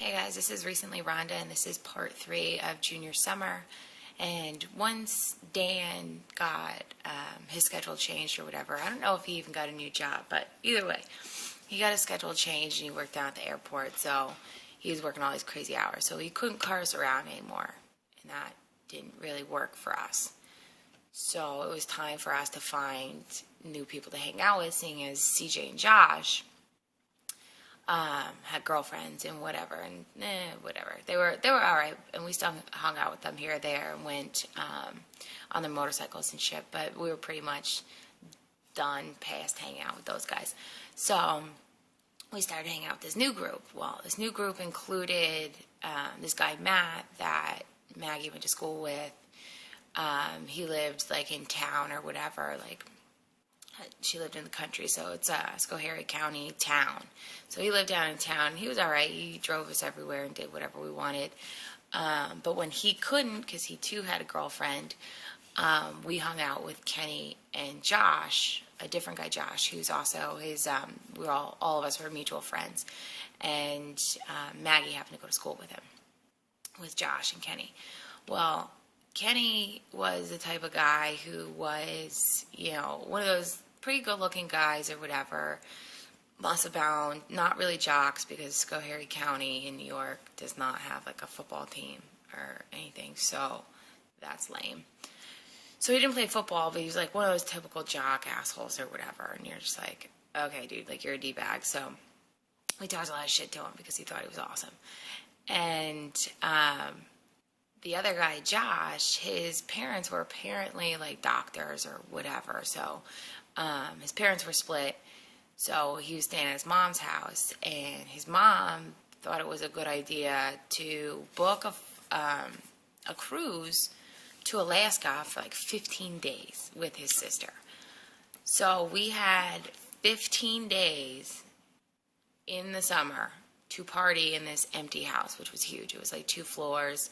Hey guys, this is Recently Rhonda, and this is part 3 of junior summer. And once Dan got his schedule changed or whatever, I don't know if he even got a new job, but either way, he got his schedule changed and he worked down at the airport, so he was working all these crazy hours, so he couldn't car us around anymore, and that didn't really work for us. So it was time for us to find new people to hang out with, seeing as CJ and Josh had girlfriends and whatever, and whatever. They were all right, and we still hung out with them here or there and went on their motorcycles and shit, but we were pretty much done past hanging out with those guys. So we started hanging out with this new group. Well, this new group included this guy, Matt, that Maggie went to school with. He lived, like, in town or whatever, like, she lived in the country, so it's a Schoharie County town. So he lived down in town. He was all right. He drove us everywhere and did whatever we wanted. But when he couldn't, because he too had a girlfriend, we hung out with Kenny and Josh, a different guy, Josh, who's also his. We were all of us were mutual friends, and Maggie happened to go to school with him, with Josh and Kenny. Well, Kenny was the type of guy who was, one of those pretty good-looking guys or whatever, muscle bound, not really jocks, because Schoharie County in New York does not have, like, a football team or anything, so that's lame. So he didn't play football, but he was, like, one of those typical jock assholes or whatever, and you're just like, okay, dude, like, you're a D-bag. So we talked a lot of shit to him because he thought he was awesome. And the other guy, Josh, his parents were apparently, like, doctors or whatever, so his parents were split, so he was staying at his mom's house, and his mom thought it was a good idea to book a cruise to Alaska for, like, 15 days with his sister. So we had 15 days in the summer to party in this empty house, which was huge. It was, like, 2 floors,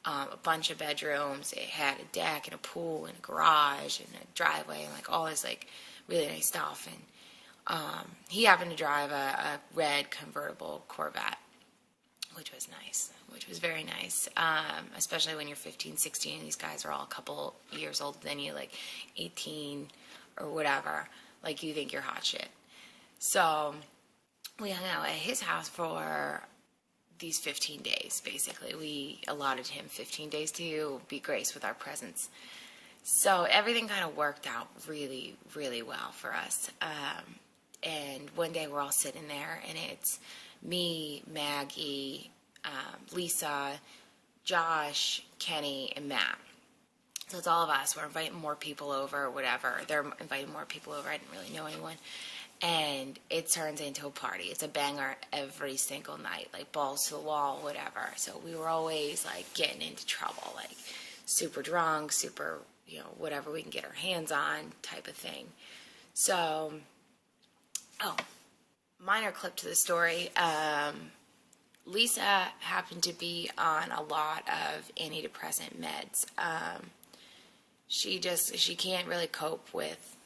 a bunch of bedrooms. It had a deck and a pool and a garage and a driveway and, like, all this, like, really nice stuff. And he happened to drive a red convertible Corvette, which was nice, which was very nice, especially when you're 15, 16. These guys are all a couple years older than you, like 18 or whatever. Like, you think you're hot shit. So we hung out at his house for these 15 days, basically. We allotted him 15 days to be graced with our presence. So everything kind of worked out really, really well for us. And one day we're all sitting there, and it's me, Maggie, Lisa, Josh, Kenny, and Matt. So it's all of us. We're inviting more people over or whatever. They're inviting more people over. I didn't really know anyone. And it turns into a party. It's a banger every single night, like balls to the wall, whatever. So we were always, like, getting into trouble, like super drunk, super, whatever we can get our hands on type of thing. So, minor clip to the story. Lisa happened to be on a lot of antidepressant meds. She can't really cope with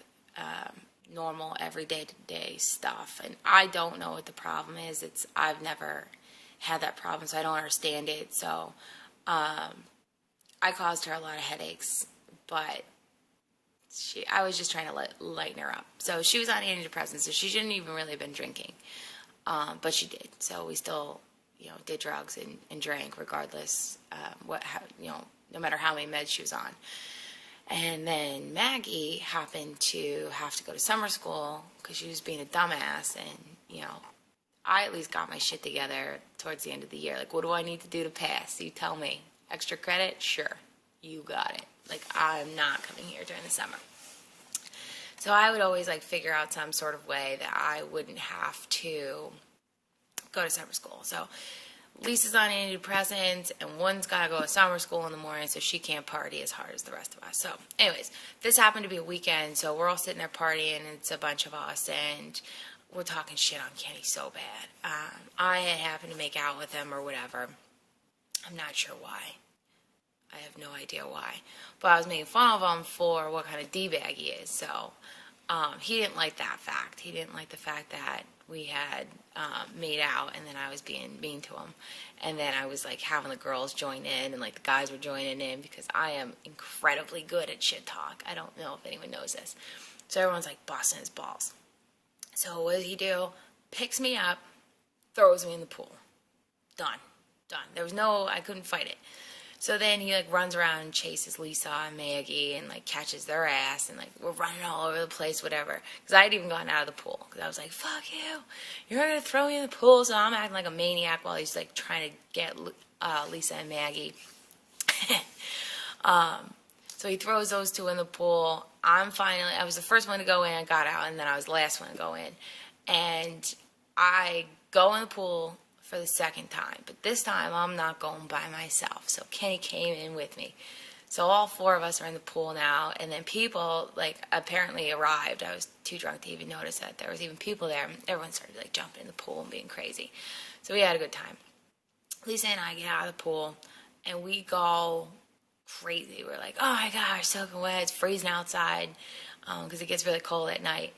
normal everyday to day stuff, and I don't know what the problem is. I've never had that problem, so I don't understand it. So I caused her a lot of headaches, but I was just trying to lighten her up. So she was on antidepressants, so she shouldn't even really have been drinking, but she did. So we still did drugs and drank regardless, no matter how many meds she was on. And then Maggie happened to have to go to summer school because she was being a dumbass. And, I at least got my shit together towards the end of the year. Like, what do I need to do to pass? You tell me. Extra credit? Sure. You got it. Like, I'm not coming here during the summer. So I would always, like, figure out some sort of way that I wouldn't have to go to summer school. So Lisa's on antidepressants, and one's got to go to summer school in the morning, so she can't party as hard as the rest of us. So anyways, this happened to be a weekend, so we're all sitting there partying, and it's a bunch of us, and we're talking shit on Kenny so bad. I had happened to make out with him or whatever. I'm not sure why. I have no idea why. But I was making fun of him for what kind of D-bag he is, so he didn't like that fact. He didn't like the fact that we had made out, and then I was being mean to him. And then I was like having the girls join in, and like the guys were joining in, because I am incredibly good at shit talk. I don't know if anyone knows this. So everyone's like busting his balls. So what does he do? Picks me up, throws me in the pool. Done. There was I couldn't fight it. So then he like runs around and chases Lisa and Maggie and like catches their ass, and like we're running all over the place, whatever. Because I had even gotten out of the pool, because I was like, "Fuck you! You're gonna throw me in the pool." So I'm acting like a maniac while he's like trying to get Lisa and Maggie. So he throws those two in the pool. I was the first one to go in. I got out, and then I was the last one to go in. And I go in the pool for the second time, but this time I'm not going by myself. So Kenny came in with me. So all four of us are in the pool now, and then people like apparently arrived. I was too drunk to even notice that there was even people there. Everyone started like jumping in the pool and being crazy. So we had a good time. Lisa and I get out of the pool, and we go crazy. We're like, oh my gosh, soaking wet. It's freezing outside because it gets really cold at night.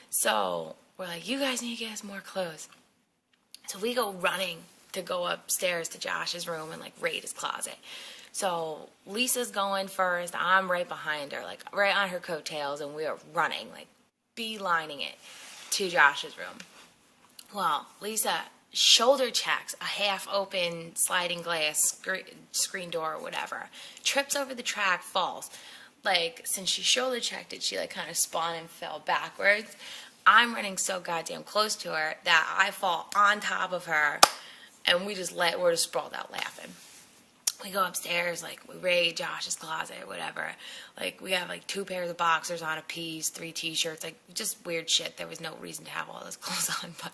So we're like, you guys need to get us more clothes. So we go running to go upstairs to Josh's room and like raid his closet. So Lisa's going first. I'm right behind her, like right on her coattails, and we are running, like beelining it to Josh's room. Well, Lisa shoulder checks a half open sliding glass screen door or whatever, trips over the track, falls. Like, since she shoulder checked it, she like kind of spun and fell backwards. I'm running so goddamn close to her that I fall on top of her, and we're just sprawled out laughing. We go upstairs, like we raid Josh's closet or whatever. Like we have like 2 pairs of boxers on a piece, 3 t-shirts, like just weird shit. There was no reason to have all those clothes on, but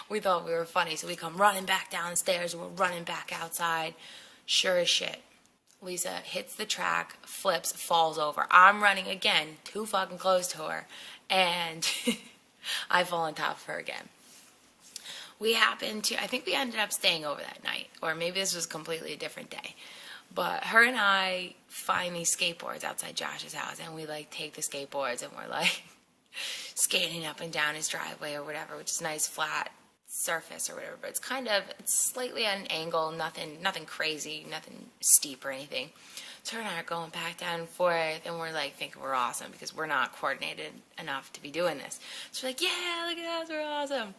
we thought we were funny. So we come running back down the stairs, and we're running back outside. Sure as shit, Lisa hits the track, flips, falls over. I'm running again, too fucking close to her, and I fall on top of her again. I think we ended up staying over that night, or maybe this was completely a different day. But her and I find these skateboards outside Josh's house, and we like take the skateboards, and we're like skating up and down his driveway or whatever, which is a nice flat surface or whatever, but it's slightly at an angle, nothing crazy, nothing steep or anything. So her and I are going back down and forth, and we're like thinking we're awesome because we're not coordinated enough to be doing this. So we're like, yeah, look at us, we're awesome.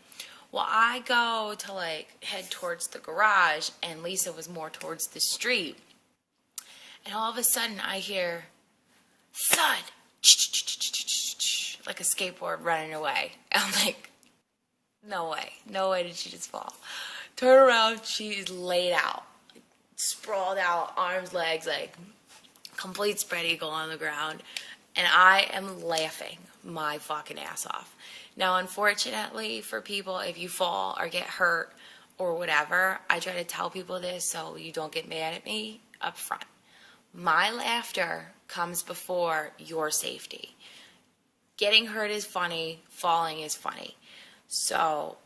Well, I go to like head towards the garage, and Lisa was more towards the street. And all of a sudden I hear thud, like a skateboard running away. And I'm like, no way did she just fall. Turn around, she's laid out, sprawled out, arms, legs, like complete spread eagle on the ground. And I am laughing my fucking ass off. Now, unfortunately for people, if you fall or get hurt or whatever, I try to tell people this so you don't get mad at me up front. My laughter comes before your safety. Getting hurt is funny, falling is funny. So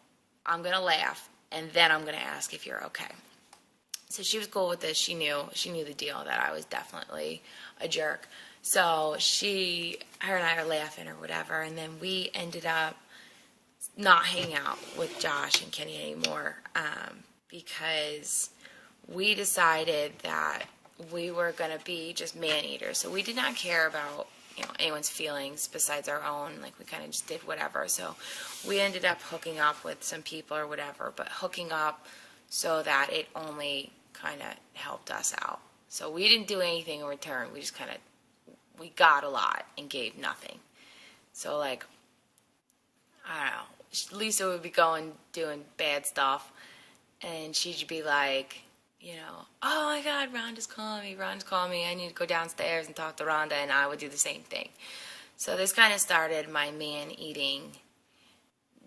I'm going to laugh, and then I'm going to ask if you're okay. So she was cool with this. She knew the deal, that I was definitely a jerk. So her and I are laughing or whatever, and then we ended up not hanging out with Josh and Kenny anymore because we decided that we were going to be just man-eaters. So we did not care about anyone's feelings besides our own. Like, we kind of just did whatever. So we ended up hooking up with some people or whatever, but hooking up so that it only kind of helped us out. So we didn't do anything in return. We just we got a lot and gave nothing. So, like, I don't know, Lisa would be doing bad stuff, and she'd be like, oh my God, Rhonda's calling me, I need to go downstairs and talk to Rhonda, and I would do the same thing. So this kind of started my man-eating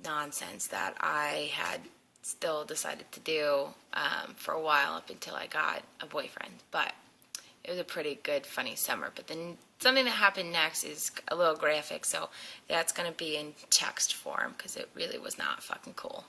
nonsense that I had still decided to do for a while up until I got a boyfriend. But it was a pretty good, funny summer. But then something that happened next is a little graphic, so that's going to be in text form because it really was not fucking cool.